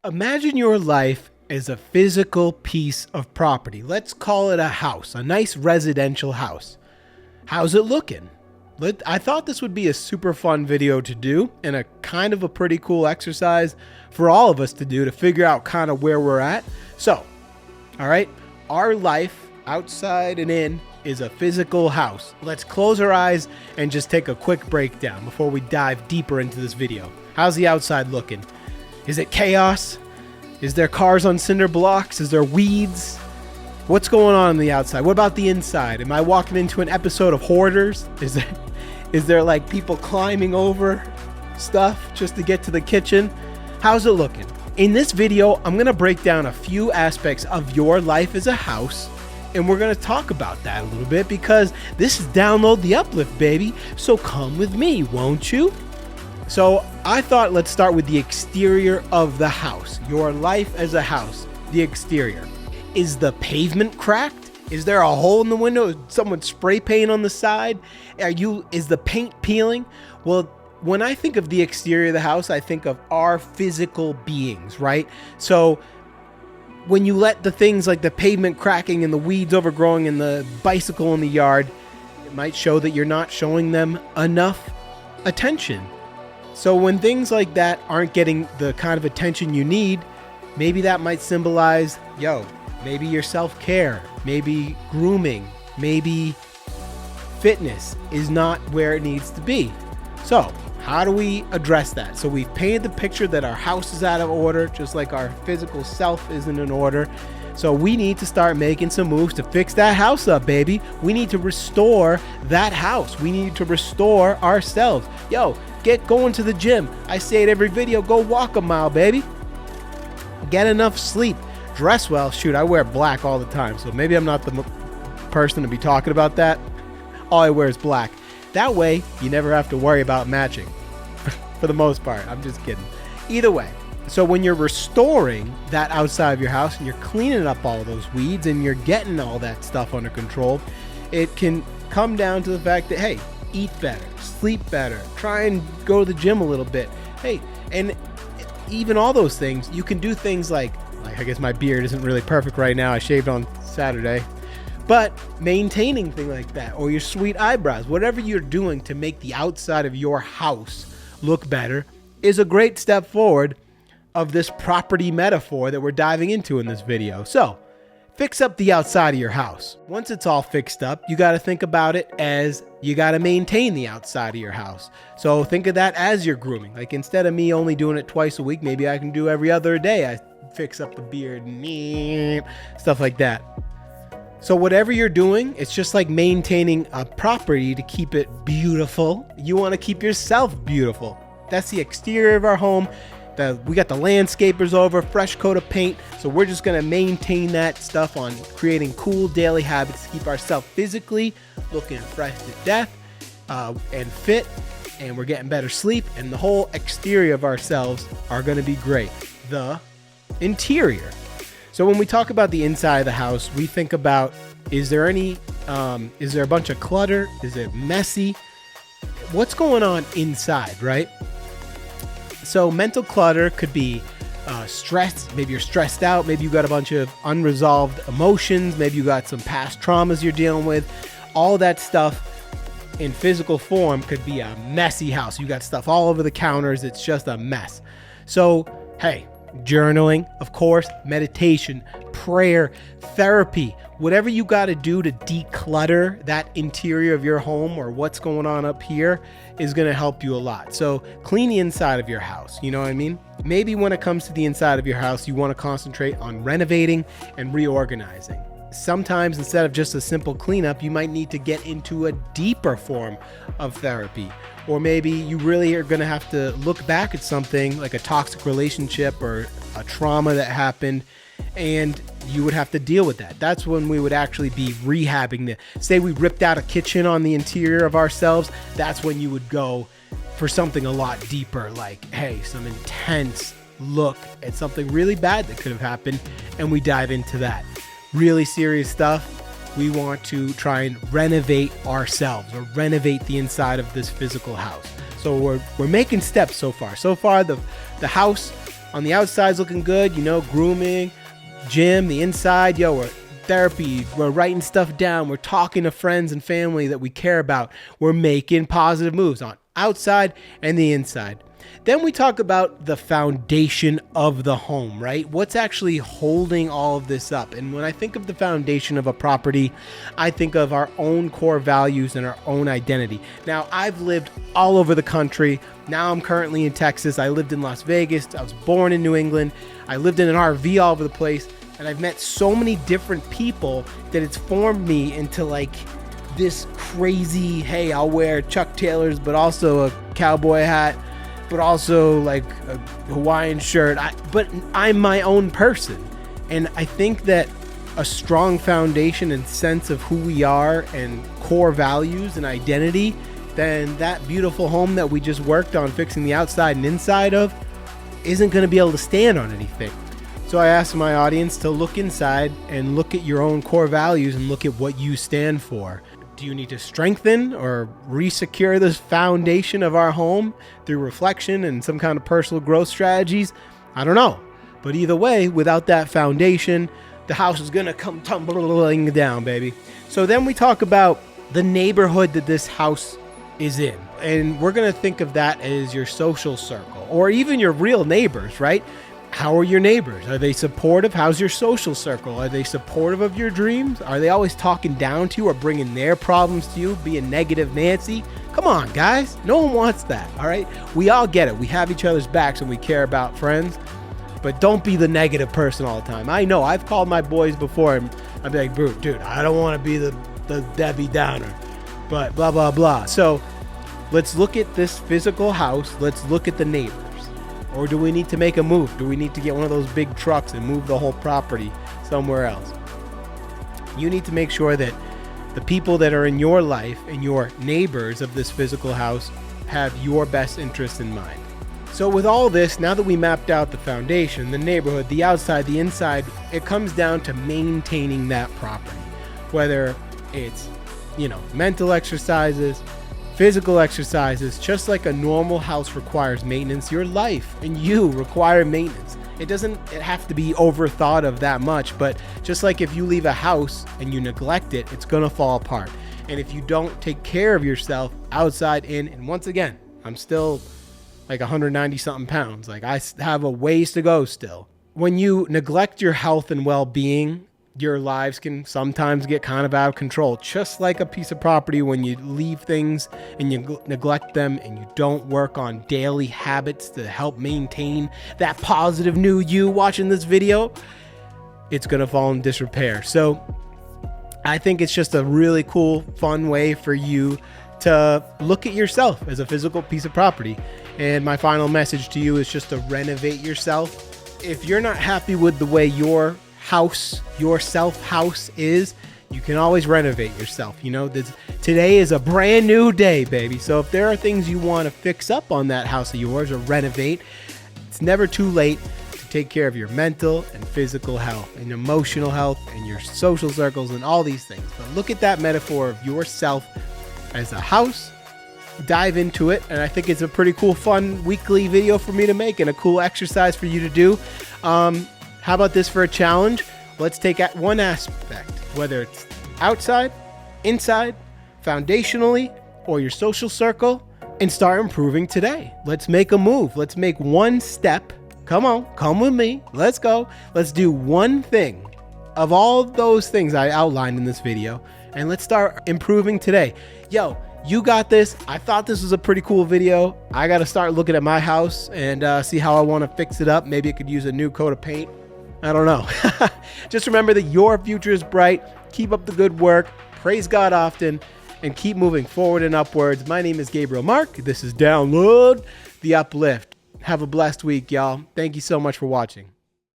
Imagine your life as a physical piece of property. Let's call it a house, a nice residential house. How's it looking? I thought this would be a super fun video to do and a kind of a pretty cool exercise for all of us to do to figure out kind of where we're at. So, all right, our life outside and in is a physical house. Let's close our eyes and just take a quick breakdown before we dive deeper into this video. How's the outside looking? Is it chaos? Is there cars on cinder blocks? Is there weeds? What's going on the outside? What about the inside? Am I walking into an episode of Hoarders? Is there like people climbing over stuff just to get to the kitchen? How's it looking? In this video, I'm going to break down a few aspects of your life as a house, and we're going to talk about that a little bit because this is Download the Uplift, baby. So come with me, won't you? So I thought let's start with the exterior of the house. Your life as a house, the exterior. Is the pavement cracked? Is there a hole in the window? Is someone spray paint on the side? Is the paint peeling? Well, when I think of the exterior of the house, I think of our physical beings, right? So when you let the things like the pavement cracking and the weeds overgrowing and the bicycle in the yard, it might show that you're not showing them enough attention. So when things like that aren't getting the kind of attention you need, maybe that might symbolize, maybe your self-care, maybe grooming, maybe fitness is not where it needs to be. So how do we address that? So we've painted the picture that our house is out of order, just like our physical self isn't in order. So we need to start making some moves to fix that house up, baby. We need to restore that house. We need to restore ourselves. Get going to the gym. I say it every video, go walk a mile, baby. Get enough sleep. Dress well. Shoot, I wear black all the time, so maybe I'm not the person to be talking about that. All I wear is black. That way, you never have to worry about matching. For the most part, I'm just kidding. Either way, so when you're restoring that outside of your house and you're cleaning up all those weeds and you're getting all that stuff under control, it can come down to the fact that, hey, eat better, sleep better, try and go to the gym a little bit. Hey, and even all those things, you can do things like I guess my beard isn't really perfect right now. I shaved on Saturday. But maintaining things like that, or your sweet eyebrows, whatever you're doing to make the outside of your house look better is a great step forward of this property metaphor that we're diving into in this video. So fix up the outside of your house. Once it's all fixed up, you got to think about it as you got to maintain the outside of your house. So think of that as your grooming. Like instead of me only doing it twice a week, maybe I can do every other day. I fix up the beard and stuff like that. So whatever you're doing, it's just like maintaining a property to keep it beautiful. You want to keep yourself beautiful. That's the exterior of our home. We got the landscapers over, fresh coat of paint. So we're just going to maintain that stuff on creating cool daily habits to keep ourselves physically looking fresh to death and fit. And we're getting better sleep. And the whole exterior of ourselves are going to be great. The interior. So when we talk about the inside of the house, we think about, is there a bunch of clutter? Is it messy? What's going on inside, right? So mental clutter could be stress. Maybe you're stressed out. Maybe you got a bunch of unresolved emotions. Maybe you got some past traumas you're dealing with. All that stuff in physical form could be a messy house. You got stuff all over the counters. It's just a mess. So, hey, journaling, of course, meditation, prayer, therapy, whatever you got to do to declutter that interior of your home or what's going on up here is going to help you a lot. So clean the inside of your house. You know what I mean? Maybe when it comes to the inside of your house, you want to concentrate on renovating and reorganizing. Sometimes instead of just a simple cleanup, you might need to get into a deeper form of therapy. Or maybe you really are going to have to look back at something like a toxic relationship or a trauma that happened, and you would have to deal with that. That's when we would actually be rehabbing say we ripped out a kitchen on the interior of ourselves. That's when you would go for something a lot deeper, like, hey, some intense look at something really bad that could have happened, and we dive into that. Really serious stuff. We want to try and renovate ourselves or renovate the inside of this physical house. So we're making steps so far. So far, the house On the outside's looking good, you know, grooming, gym, the inside, yo, we're therapy, we're writing stuff down, we're talking to friends and family that we care about, we're making positive moves on outside and the inside. Then we talk about the foundation of the home, right? What's actually holding all of this up? And when I think of the foundation of a property, I think of our own core values and our own identity. Now, I've lived all over the country. Now I'm currently in Texas. I lived in Las Vegas. I was born in New England. I lived in an RV all over the place. And I've met so many different people that it's formed me into like this crazy, hey, I'll wear Chuck Taylors, but also a cowboy hat, but also like a Hawaiian shirt. But I'm my own person. And I think that a strong foundation and sense of who we are and core values and identity, then that beautiful home that we just worked on fixing the outside and inside of isn't going to be able to stand on anything. So I asked my audience to look inside and look at your own core values and look at what you stand for. Do you need to strengthen or re-secure this foundation of our home through reflection and some kind of personal growth strategies? I don't know. But either way, without that foundation, the house is going to come tumbling down, baby. So then we talk about the neighborhood that this house is in. And we're going to think of that as your social circle or even your real neighbors, right? How are your neighbors? Are they supportive? How's your social circle? Are they supportive of your dreams? Are they always talking down to you or bringing their problems to you, being negative Nancy? Come on, guys. No one wants that, all right? We all get it. We have each other's backs and we care about friends, but don't be the negative person all the time. I know. I've called my boys before and I'd be like, dude, I don't want to be the Debbie Downer, but blah, blah, blah. So let's look at this physical house. Let's look at the neighbors. Or do we need to make a move? Do we need to get one of those big trucks and move the whole property somewhere else? You need to make sure that the people that are in your life and your neighbors of this physical house have your best interests in mind. So with all this, now that we mapped out the foundation, the neighborhood, the outside, the inside, it comes down to maintaining that property. Whether it's, mental exercises, physical exercises, just like a normal house requires maintenance, your life and you require maintenance. It doesn't have to be overthought of that much, but just like if you leave a house and you neglect it, it's gonna fall apart. And if you don't take care of yourself outside, in, and once again, I'm still like 190 something pounds. Like I have a ways to go still. When you neglect your health and well-being, your lives can sometimes get kind of out of control, just like a piece of property. When you leave things and you neglect them and you don't work on daily habits to help maintain that positive new you watching this video, it's going to fall in disrepair. So I think it's just a really cool, fun way for you to look at yourself as a physical piece of property. And my final message to you is just to renovate yourself. If you're not happy with the way your house, your self-house is, you can always renovate yourself. Today is a brand new day, baby. So if there are things you want to fix up on that house of yours or renovate, it's never too late to take care of your mental and physical health and emotional health and your social circles and all these things. But look at that metaphor of yourself as a house. Dive into it, and I think it's a pretty cool, fun weekly video for me to make and a cool exercise for you to do. How about this for a challenge? Let's take one aspect, whether it's outside, inside, foundationally, or your social circle, and start improving today. Let's make a move. Let's make one step. Come on, come with me. Let's go. Let's do one thing of all those things I outlined in this video, and let's start improving today. Yo, you got this. I thought this was a pretty cool video. I got to start looking at my house and see how I want to fix it up. Maybe it could use a new coat of paint. I don't know. Just remember that your future is bright. Keep up the good work. Praise God often and keep moving forward and upwards. My name is Gabriel Mark. This is Download the Uplift. Have a blessed week, y'all. Thank you so much for watching.